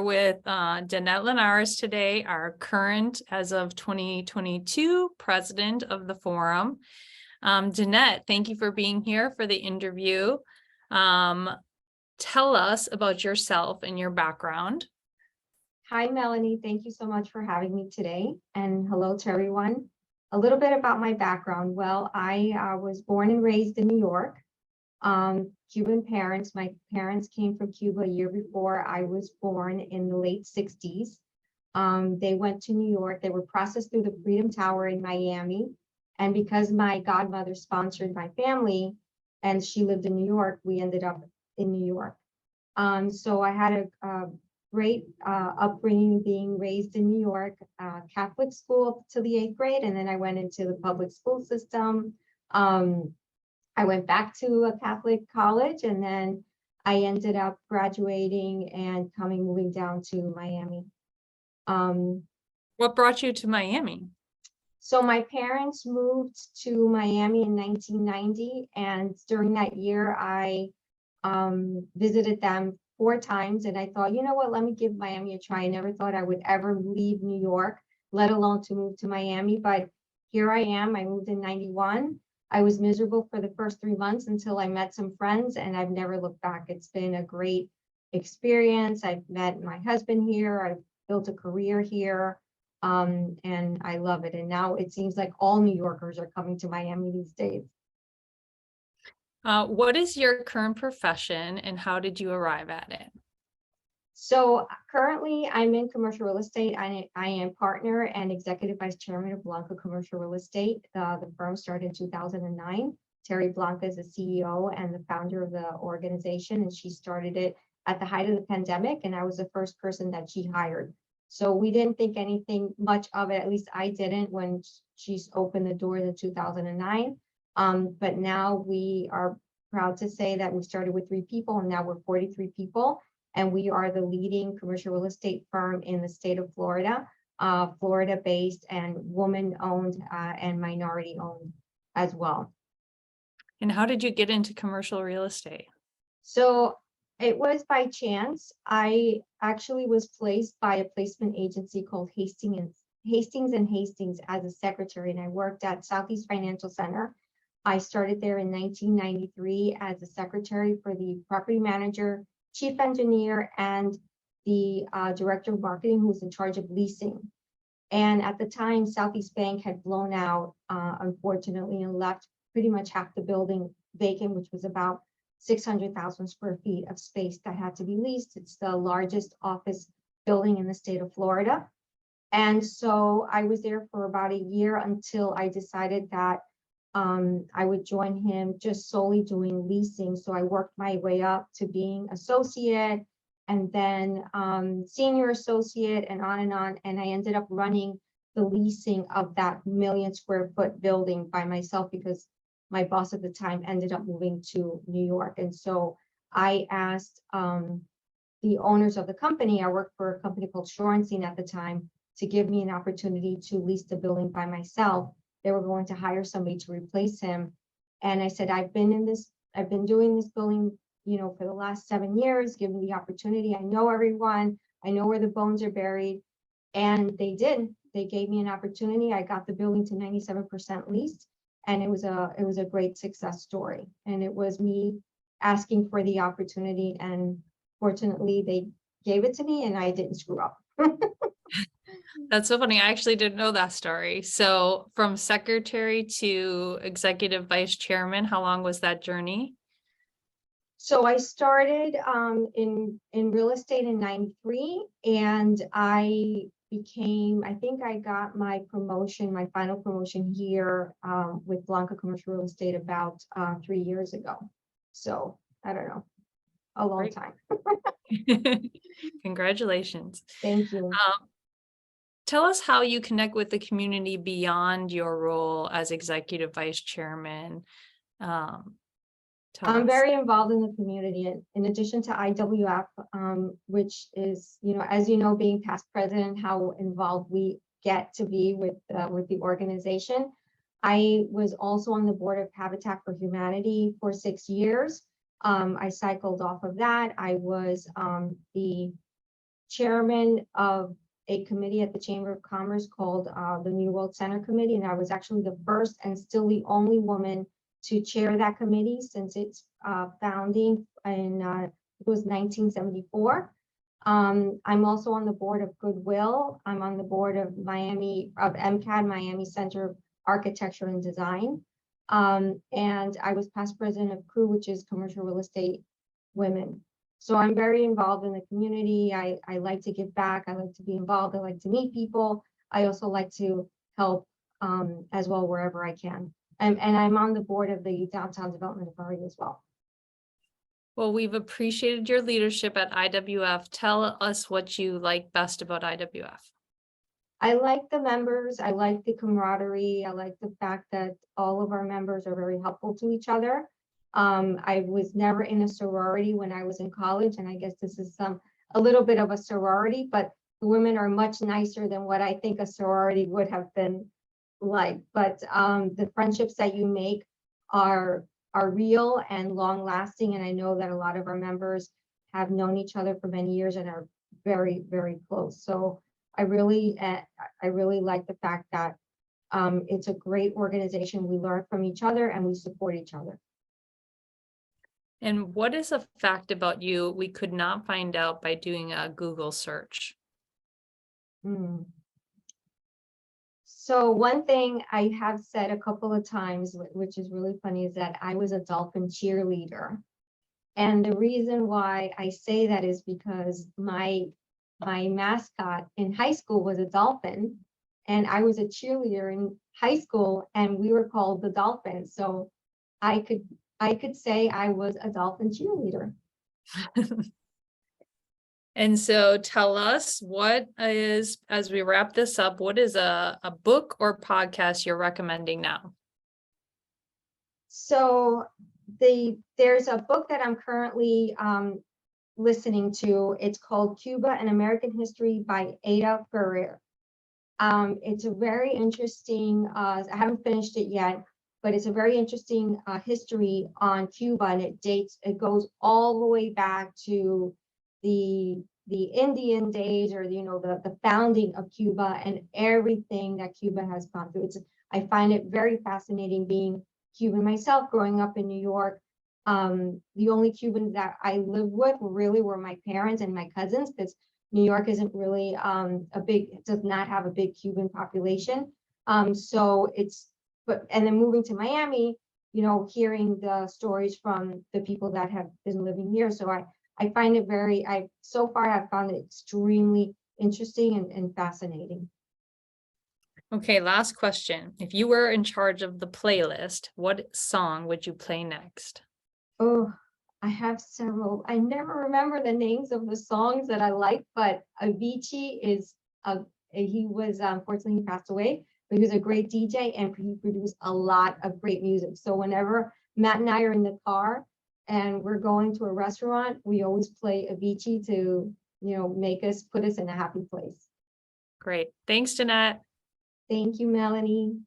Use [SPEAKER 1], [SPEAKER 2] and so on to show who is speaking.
[SPEAKER 1] With Danet Linares today, our current, as of 2022, president of the forum. Danet, thank you for being here for the interview. Tell us about yourself and your background.
[SPEAKER 2] Hi, Melanie. Thank you so much for having me today. And hello to everyone. A little bit about my background. Well, I was born and raised in New York. Cuban parents. My parents came from Cuba a year before I was born in the late 60s. They went to New York. They were processed through the Freedom Tower in Miami. And because my godmother sponsored my family and she lived in New York, we ended up in New York. So I had a great upbringing being raised in New York, Catholic school up to the 8th grade. And then I went into the public school system. I went back to a Catholic college, and then I ended up graduating and moving down to Miami.
[SPEAKER 1] What brought you to Miami?
[SPEAKER 2] So my parents moved to Miami in 1990, and during that year, I visited them 4 times, and I thought, you know what, let me give Miami a try. I never thought I would ever leave New York, let alone to move to Miami, but here I am. I moved in 91. I was miserable for the first 3 months until I met some friends, and I've never looked back. It's been a great experience. I've met my husband here. I've built a career here, and I love it. And now it seems like all New Yorkers are coming to Miami these days.
[SPEAKER 1] What is your current profession and how did you arrive at it?
[SPEAKER 2] So currently I'm in commercial real estate. I am partner and executive vice chairman of Blanca Commercial Real Estate. The firm started in 2009. Terry Blanca is the CEO and the founder of the organization, and she started it at the height of the pandemic, and I was the first person that she hired. So we didn't think anything much of it, at least I didn't, when she's opened the doors in 2009. But now we are proud to say that we started with 3 people, and now we're 43 people. And we are the leading commercial real estate firm in the state of Florida, Florida-based and woman-owned and minority-owned as well.
[SPEAKER 1] And how did you get into commercial real estate?
[SPEAKER 2] So it was by chance. I actually was placed by a placement agency called Hastings and Hastings as a secretary, and I worked at Southeast Financial Center. I started there in 1993 as a secretary for the property manager, chief engineer, and the director of marketing, who was in charge of leasing. And at the time, Southeast Bank had blown out, unfortunately, and left pretty much half the building vacant, which was about 600,000 square feet of space that had to be leased. It's the largest office building in the state of Florida. And so I was there for about a year until I decided that I would join him just solely doing leasing. So I worked my way up to being associate and then senior associate and on. And I ended up running the leasing of that 1 million square foot building by myself because my boss at the time ended up moving to New York. And so I asked the owners of the company, I worked for a company called Shorenstein at the time, to give me an opportunity to lease the building by myself. They were going to hire somebody to replace him. And I said, I've been doing this building, for the last 7 years, give me the opportunity. I know everyone, I know where the bones are buried. And they did. They gave me an opportunity. I got the building to 97% leased, and it was a great success story. And it was me asking for the opportunity, and fortunately they gave it to me and I didn't screw up.
[SPEAKER 1] That's so funny. I actually didn't know that story. So from secretary to executive vice chairman, how long was that journey?
[SPEAKER 2] So I started in real estate in 93, and I think I got my final promotion here with Blanca Commercial Real Estate about 3 years ago. So I don't know, a long
[SPEAKER 1] Great.
[SPEAKER 2] time.
[SPEAKER 1] Congratulations.
[SPEAKER 2] Thank you.
[SPEAKER 1] Tell us how you connect with the community beyond your role as executive vice chairman.
[SPEAKER 2] I'm very involved in the community. In addition to IWF, which is, as you know, being past president, how involved we get to be with the organization. I was also on the board of Habitat for Humanity for 6 years. I cycled off of that. I was the chairman of a committee at the Chamber of Commerce called the New World Center Committee, and I was actually the first and still the only woman to chair that committee since its founding in it was 1974. I'm also on the board of Goodwill. I'm on the board of MCAD, Miami Center of Architecture and Design. And I was past president of CREW, which is Commercial Real Estate Women. So I'm very involved in the community. I like to give back. I like to be involved. I like to meet people. I also like to help as well wherever I can. And I'm on the board of the Downtown Development Authority as well.
[SPEAKER 1] Well, we've appreciated your leadership at IWF. Tell us what you like best about IWF.
[SPEAKER 2] I like the members. I like the camaraderie. I like the fact that all of our members are very helpful to each other. I was never in a sorority when I was in college, and I guess this is a little bit of a sorority, but the women are much nicer than what I think a sorority would have been like. But the friendships that you make are real and long lasting, and I know that a lot of our members have known each other for many years and are very, very close. So I really like the fact that it's a great organization. We learn from each other and we support each other.
[SPEAKER 1] And what is a fact about you we could not find out by doing a Google search?
[SPEAKER 2] So one thing I have said a couple of times, which is really funny, is that I was a dolphin cheerleader. And the reason why I say that is because my mascot in high school was a dolphin, and I was a cheerleader in high school, and we were called the Dolphins. So I could say I was a dolphin cheerleader.
[SPEAKER 1] And so tell us, what is, as we wrap this up, what is a book or podcast you're recommending now?
[SPEAKER 2] So there's a book that I'm currently listening to. It's called Cuba and American History by Ada Ferrer. It's a very interesting, I haven't finished it yet, but it's a very interesting history on Cuba, and it goes all the way back to the Indian days, or the founding of Cuba and everything that Cuba has gone through. I find it very fascinating, being Cuban myself, growing up in New York. The only Cubans that I lived with really were my parents and my cousins, because New York isn't really does not have a big Cuban population. And then moving to Miami, hearing the stories from the people that have been living here. So I find it so far I've found it extremely interesting and fascinating.
[SPEAKER 1] Okay, last question. If you were in charge of the playlist, what song would you play next?
[SPEAKER 2] Oh, I have several. I never remember the names of the songs that I like, but Avicii he was, unfortunately he passed away, but he was a great DJ and he produced a lot of great music. So whenever Matt and I are in the car and we're going to a restaurant, we always play Avicii to, put us in a happy place.
[SPEAKER 1] Great. Thanks, Danet.
[SPEAKER 2] Thank you, Melanie.